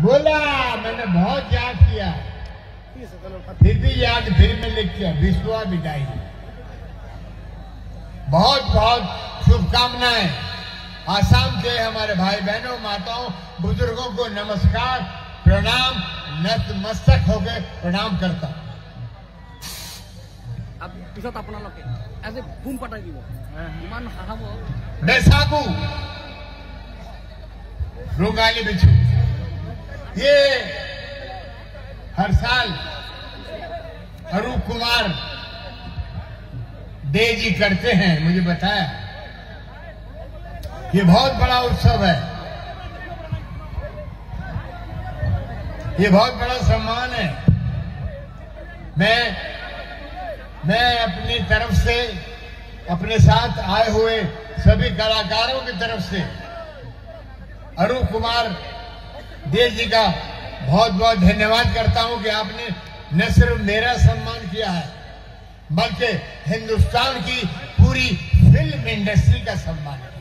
बोला मैंने बहुत याद किया, फिर भी याद फिर में लिख के विश्वा विदाई। बहुत बहुत शुभकामनाएं। आसाम के हमारे भाई बहनों, माताओं, बुजुर्गों को नमस्कार, प्रणाम, नतमस्तक होकर प्रणाम करता। পিছত আপোনালোকে এজ এ বুম পাতাই দিব, ইমান হাঁহাব। बैसाखू रोगाली बिच्छू, ये हर साल अरूप कुमार दे जी करते हैं, मुझे बताया। ये बहुत बड़ा उत्सव है, ये बहुत बड़ा सम्मान है। मैं अपनी तरफ से, अपने साथ आए हुए सभी कलाकारों की तरफ से अरूप कुमार दे जी का बहुत बहुत धन्यवाद करता हूं कि आपने न सिर्फ मेरा सम्मान किया है, बल्कि हिंदुस्तान की पूरी फिल्म इंडस्ट्री का सम्मान है।